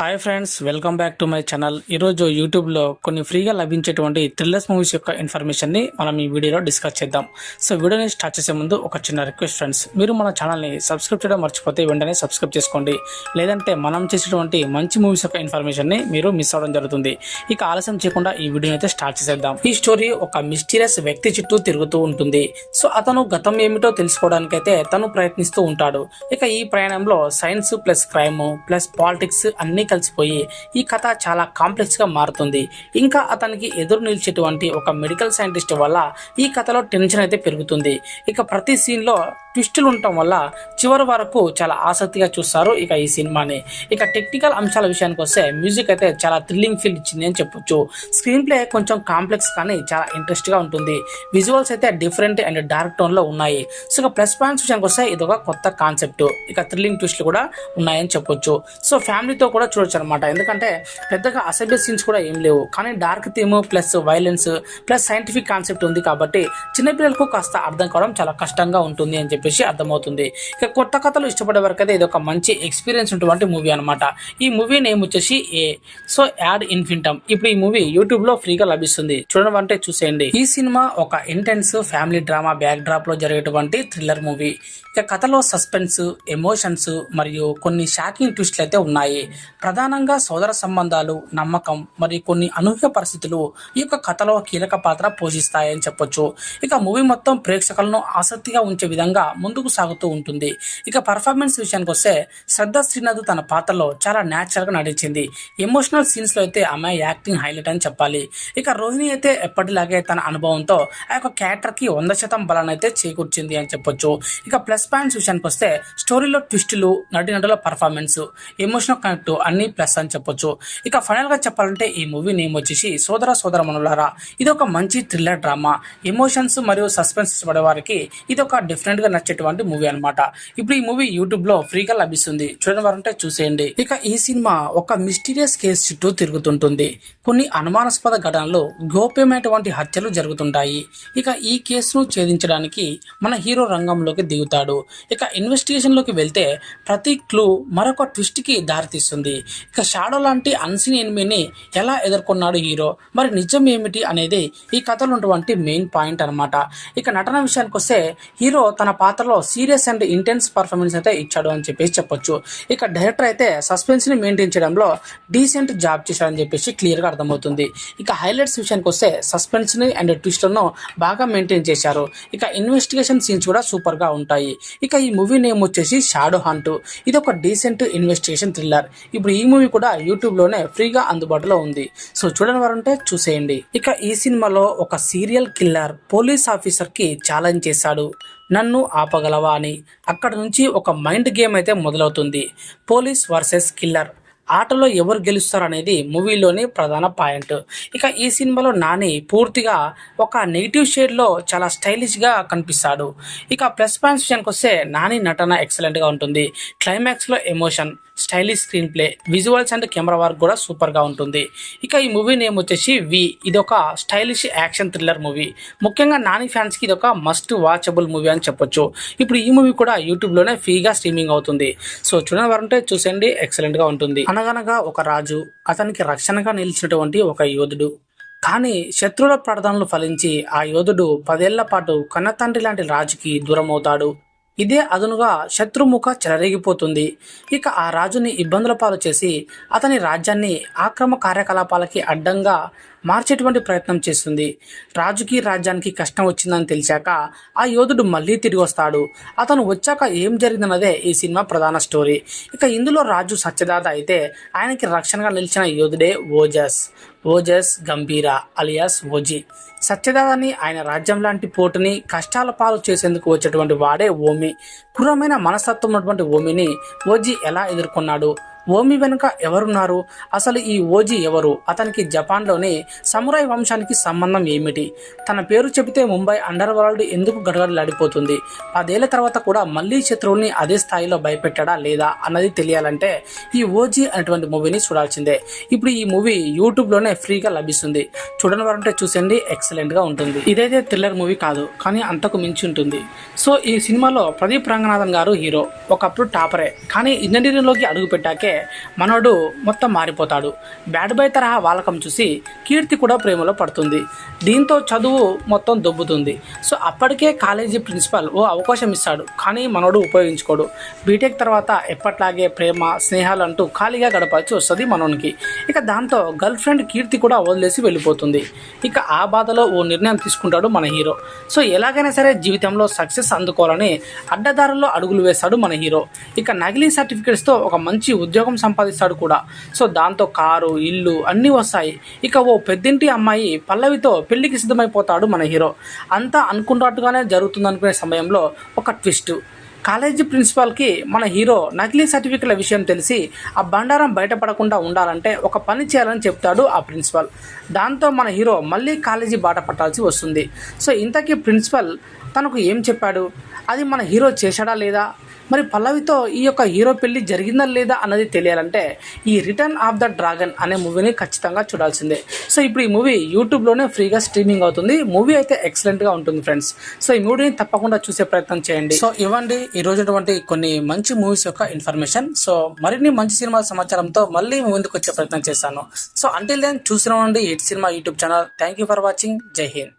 Hi friends, welcome back to my channel. ఈరోజు యూట్యూబ్లో కొన్ని ఫ్రీగా లభించేటువంటి థ్రిల్లర్స్ మూవీస్ యొక్క ఇన్ఫర్మేషన్ని మనం ఈ వీడియోలో డిస్కస్ చేద్దాం. సో వీడియోని స్టార్ట్ చేసే ముందు ఒక చిన్న రిక్వెస్ట్ ఫ్రెండ్స్, మీరు మన ఛానల్ని సబ్స్క్రైబ్ చేయడం మర్చిపోతే వెంటనే సబ్స్క్రైబ్ చేసుకోండి. లేదంటే మనం చేసేటువంటి మంచి మూవీస్ యొక్క ఇన్ఫర్మేషన్ని మీరు మిస్ అవ్వడం జరుగుతుంది. ఇక ఆలస్యం చేయకుండా ఈ వీడియోని అయితే స్టార్ట్ చేసేద్దాం. ఈ స్టోరీ ఒక మిస్టీరియస్ వ్యక్తి చుట్టూ తిరుగుతూ ఉంటుంది. సో అతను గతం ఏమిటో తెలుసుకోవడానికైతే తను ప్రయత్నిస్తూ ఉంటాడు. ఇక ఈ ప్రయాణంలో science plus crime plus politics అన్ని కలిసిపోయి ఈ కథ చాలా కాంప్లెక్స్ గా మారుతుంది. ఇంకా అతనికి ఎదురు నిలిచేటువంటి ఒక మెడికల్ సైంటిస్ట్ వల్ల ఈ కథలో టెన్షన్ అయితే పెరుగుతుంది. ఇక ప్రతి సీన్ లో ట్విస్టులు ఉండటం వల్ల చివరి వరకు చాలా ఆసక్తిగా చూస్తారు ఇక ఈ సినిమాని. ఇక టెక్నికల్ అంశాల విషయానికి వస్తే మ్యూజిక్ అయితే చాలా థ్రిల్లింగ్ ఫీల్ ఇచ్చింది అని చెప్పొచ్చు. స్క్రీన్ ప్లే కొంచెం కాంప్లెక్స్ కానీ చాలా ఇంట్రెస్ట్ గా ఉంటుంది. విజువల్స్ అయితే డిఫరెంట్ అండ్ డార్క్ టోన్ లో ఉన్నాయి. సో ఇక ప్లస్ పాయింట్స్ విషయానికి వస్తే ఇది ఒక కొత్త కాన్సెప్ట్. ఇక థ్రిల్లింగ్ ట్విస్ట్లు కూడా ఉన్నాయని చెప్పొచ్చు. సో ఫ్యామిలీతో కూడా చూడొచ్చు అనమాట. ఎందుకంటే పెద్దగా అసభ్య సీన్స్ కూడా ఏం లేవు, కానీ dark theme plus violence plus scientific concept ఉంది కాబట్టి చిన్నపిల్లలకు కాస్త అర్థం కావడం చాలా కష్టంగా ఉంటుంది అని చెప్పేసి అర్థమవుతుంది. ఇక కొత్త కథలు ఇష్టపడే వరకు అయితే ఇది ఒక మంచి ఎక్స్పీరియన్స్ ఉన్నటువంటి మూవీ అనమాట. ఈ మూవీ నేమ్ వచ్చేసి సో యాడ్ ఇన్ఫినిటమ్. ఇప్పుడు ఈ మూవీ యూట్యూబ్ లో ఫ్రీగా లభిస్తుంది, చూడమంటే చూసేయండి. ఈ సినిమా ఒక intense family drama back drop లో జరిగేటువంటి థ్రిల్లర్ మూవీ. ఇక కథలో సస్పెన్స్, ఎమోషన్స్ మరియు కొన్ని షాకింగ్ ట్విస్ట్లు అయితే ఉన్నాయి. ప్రధానంగా సోదర సంబంధాలు, నమ్మకం మరియు కొన్ని అనూహ్య పరిస్థితులు ఈ యొక్క కథలో కీలక పాత్ర పోషిస్తాయని చెప్పొచ్చు. ఇక మూవీ మొత్తం ప్రేక్షకులను ఆసక్తిగా ఉంచే విధంగా ముందుకు సాగుతూ ఉంటుంది. ఇక పర్ఫార్మెన్స్ విషయానికి వస్తే శ్రద్ధ శ్రీనాథ్ తన పాత్రలో చాలా న్యాచురల్ గా నటించింది. ఎమోషనల్ సీన్స్ లో అయితే ఆమె యాక్టింగ్ హైలైట్ అని చెప్పాలి. ఇక రోహిణి అయితే ఎప్పటిలాగే తన అనుభవంతో ఆ యొక్క క్యారెక్టర్ కి 100% బలాన్ని అయితే చేకూర్చింది అని చెప్పొచ్చు. ఇక ప్లస్ పాయింట్స్ విషయానికి వస్తే స్టోరీలో ట్విస్టులు, నటుల పర్ఫార్మెన్స్, ఎమోషనల్ కనెక్ట్ అన్ని ప్లస్ అని చెప్పొచ్చు. ఇక ఫైనల్ గా చెప్పాలంటే ఈ మూవీ నేమ్ వచ్చేసి సోదర సోదరమణులారా. ఇది ఒక మంచి థ్రిల్లర్ డ్రామా, ఎమోషన్స్ మరియు సస్పెన్స్ ఇష్టపడే వారికి ఇది ఒక డిఫరెంట్ గా నచ్చేటువంటి మూవీ అనమాట. ఇప్పుడు ఈ మూవీ యూట్యూబ్ లో ఫ్రీగా లభిస్తుంది, చూడని వారంటే చూసేయండి. ఇక ఈ సినిమా ఒక మిస్టీరియస్ కేసు చుట్టూ తిరుగుతుంటుంది. కొన్ని అనుమానాస్పద ఘటనలు, గోప్యమైనటువంటి హత్యలు జరుగుతుంటాయి. ఇక ఈ కేసును ఛేదించడానికి మన హీరో రంగంలోకి దిగుతాడు. ఇక ఇన్వెస్టిగేషన్ లోకి వెళ్తే ప్రతి క్లూ మరొక ట్విస్ట్ కి దారితీస్తుంది. ఇక షాడో లాంటి అన్సీన్ ఎనిమీని ఎలా ఎదుర్కొన్నాడు హీరో, మరి నిజం ఏమిటి అనేది ఈ కథలో ఉన్నటువంటి మెయిన్ పాయింట్ అనమాట. ఇక నటన విషయానికి వస్తే హీరో తన పాత్రలో సీరియస్ అండ్ ఇంటెన్స్ పర్ఫార్మెన్స్ అయితే ఇచ్చాడు అని చెప్పేసి చెప్పొచ్చు. ఇక డైరెక్టర్ అయితే సస్పెన్స్ ని మెయింటైన్ చేయడంలో డీసెంట్ జాబ్ చేశాడని చెప్పేసి క్లియర్ గా అర్థమవుతుంది. ఇక హైలైట్స్ విషయానికి వస్తే సస్పెన్స్ ని అండ్ ట్విస్ట్లను బాగా మెయింటైన్ చేశారు. ఇక ఇన్వెస్టిగేషన్ సీన్స్ కూడా సూపర్ గా ఉంటాయి. ఇక ఈ మూవీ నేమ్ వచ్చేసి షాడో హంట్. ఇది ఒక డీసెంట్ ఇన్వెస్టిగేషన్ థ్రిల్లర్. ఇప్పుడు ఈ మూవీ కూడా యూట్యూబ్ లోనే ఫ్రీగా అందుబాటులో ఉంది, సో చూడని వారంటే చూసేయండి. ఇక ఈ సినిమాలో ఒక సీరియల్ కిల్లర్ పోలీస్ ఆఫీసర్ కి ఛాలెంజ్ చేశాడు, నన్ను ఆపగలవా అని. అక్కడ నుంచి ఒక మైండ్ గేమ్ అయితే మొదలవుతుంది. పోలీస్ వర్సెస్ కిల్లర్ ఆటలో ఎవరు గెలుస్తారు అనేది మూవీలోని ప్రధాన పాయింట్. ఇక ఈ సినిమాలో నాని పూర్తిగా ఒక నెగిటివ్ షేడ్లో చాలా స్టైలిష్గా కనిపిస్తాడు. ఇక ప్లస్ పాయింట్స్ విషయానికి వస్తే నాని నటన ఎక్సలెంట్గా ఉంటుంది. క్లైమాక్స్లో emotion, stylish screen play, visuals and camera work కూడా సూపర్గా ఉంటుంది. ఇక ఈ మూవీ నేమ్ వచ్చేసి ఇది ఒక స్టైలిష్ యాక్షన్ థ్రిల్లర్ మూవీ. ముఖ్యంగా నాని ఫ్యాన్స్కి ఇది ఒక మస్ట్ వాచబుల్ మూవీ అని చెప్పొచ్చు. ఇప్పుడు ఈ మూవీ కూడా యూట్యూబ్లోనే ఫ్రీగా స్ట్రీమింగ్ అవుతుంది, సో చూడని వారంటే చూసేయండి, ఎక్సలెంట్గా ఉంటుంది. అనగనగా ఒక రాజు, అతనికి రక్షణగా నిలిచినటువంటి ఒక యోధుడు. కానీ శత్రువుల ప్రార్థనలు ఫలించి ఆ యోధుడు 10 ఏళ్ల పాటు కన్నతండ్రి లాంటి రాజుకి దూరం అవుతాడు. ఇదే అదునుగా శత్రుముఖ చెలరేగిపోతుంది. ఇక ఆ రాజుని ఇబ్బందుల పాలు చేసి అతని రాజ్యాన్ని ఆక్రమ కార్యకలాపాలకి అడ్డంగా మార్చేటువంటి ప్రయత్నం చేస్తుంది. రాజుకి రాజ్యానికి కష్టం వచ్చిందని తెలిసాక ఆ యోధుడు మళ్ళీ తిరిగి వస్తాడు. అతను వచ్చాక ఏం జరిగిందన్నదే ఈ సినిమా ప్రధాన స్టోరీ. ఇక ఇందులో రాజు సత్యదాత అయితే ఆయనకి రక్షణగా నిలిచిన యోధుడే ఓజస్ గంభీర అలియాస్ ఓజీ. సత్యదాతని, ఆయన రాజ్యం లాంటి పోటుని కష్టాల పాలు చేసేందుకు వచ్చేటువంటి వాడే ఓమి. క్రూరమైన మనస్తత్వం ఉన్నటువంటి ఓమిని ఓజీ ఎలా ఎదుర్కొన్నాడు, ఓమి వెనుక ఎవరున్నారు, అసలు ఈ ఓజీ ఎవరు, అతనికి జపాన్లోని సమురాయ్ వంశానికి సంబంధం ఏమిటి, తన పేరు చెబితే ముంబై అండర్ వరల్డ్ ఎందుకు గడగడలాడిపోతుంది, 10 ఏళ్ల తర్వాత కూడా మళ్ళీ శత్రువుని అదే స్థాయిలో భయపెట్టాడా లేదా అన్నది తెలియాలంటే ఈ ఓజీ అనేటువంటి మూవీని చూడాల్సిందే. ఇప్పుడు ఈ మూవీ యూట్యూబ్లోనే ఫ్రీగా లభిస్తుంది, చూడని వారంటే చూసేయండి, ఎక్సలెంట్గా ఉంటుంది. ఇదైతే థ్రిల్లర్ మూవీ కాదు, కానీ అంతకు మించి ఉంటుంది. సో ఈ సినిమాలో ప్రదీప్ రంగనాథన్ గారు హీరో. ఒకప్పుడు టాపరే, కానీ ఇంజనీరింగ్లోకి అడుగు పెట్టాకే మనోడు మొత్తం మారిపోతాడు. బ్యాడ్ బాయ్ తరహా వాలకం చూసి కీర్తి కూడా ప్రేమలో పడుతుంది. దీంతో చదువు మొత్తం దొబ్బుతుంది. సో అప్పటికే కాలేజీ ప్రిన్సిపల్ ఓ అవకాశం ఇస్తాడు, కానీ మనోడు ఉపయోగించుకోడు. బీటెక్ తర్వాత ఎప్పట్లాగే ప్రేమ స్నేహాలు అంటూ ఖాళీగా గడపాల్సి వస్తుంది మనోనికి. ఇక దాంతో గర్ల్ ఫ్రెండ్ కీర్తి కూడా వదిలేసి వెళ్ళిపోతుంది. ఇక ఆ బాధలో ఓ నిర్ణయం తీసుకుంటాడు మన హీరో. సో ఎలాగైనా సరే జీవితంలో సక్సెస్ అందుకోవాలని అడ్డదారుల్లో అడుగులు వేస్తాడు మన హీరో. ఇక నకిలీ సర్టిఫికేట్స్తో ఒక మంచి ఉద్యోగం సంపాదిస్తాడు కూడా. సో దాంతో కారు ఇల్లు అన్నీ వస్తాయి. ఇక ఓ పెద్దింటి అమ్మాయి పల్లవితో పెళ్లికి సిద్ధమైపోతాడు మన హీరో. అంతా అనుకున్నట్టుగానే జరుగుతుంది అనుకునే సమయంలో ఒక ట్విస్ట్. కాలేజీ ప్రిన్సిపాల్కి మన హీరో నకిలీ సర్టిఫికెట్ల విషయం తెలిసి ఆ బండారం బయటపడకుండా ఉండాలంటే ఒక పని చేయాలని చెప్తాడు ఆ ప్రిన్సిపల్. దాంతో మన హీరో మళ్ళీ కాలేజీ బాట పట్టాల్సి వస్తుంది. సో ఇంతకీ ప్రిన్సిపల్ తనకు ఏం చెప్పాడు, అది మన హీరో చేశాడా లేదా, మరి పల్లవితో ఈ యొక్క హీరో పెళ్లి జరిగిందా లేదా అన్నది తెలియాలంటే ఈ రిటర్న్ ఆఫ్ ద డ్రాగన్ అనే మూవీని ఖచ్చితంగా చూడాల్సిందే. సో ఇప్పుడు ఈ మూవీ యూట్యూబ్లోనే ఫ్రీగా స్ట్రీమింగ్ అవుతుంది. మూవీ అయితే ఎక్సలెంట్గా ఉంటుంది ఫ్రెండ్స్. సో ఈ మూవీని తప్పకుండా చూసే ప్రయత్నం చేయండి. సో ఇవ్వండి ఈ రోజు కొన్ని మంచి మూవీస్ యొక్క ఇన్ఫర్మేషన్. సో మరిన్ని మంచి సినిమా సమాచారంతో మళ్ళీ ముందుకు వచ్చే ప్రయత్నం చేస్తాను. సో అంటిల్ దెన్ చూసిన hit cinema YouTube channel. Thank you for watching. జై హింద్.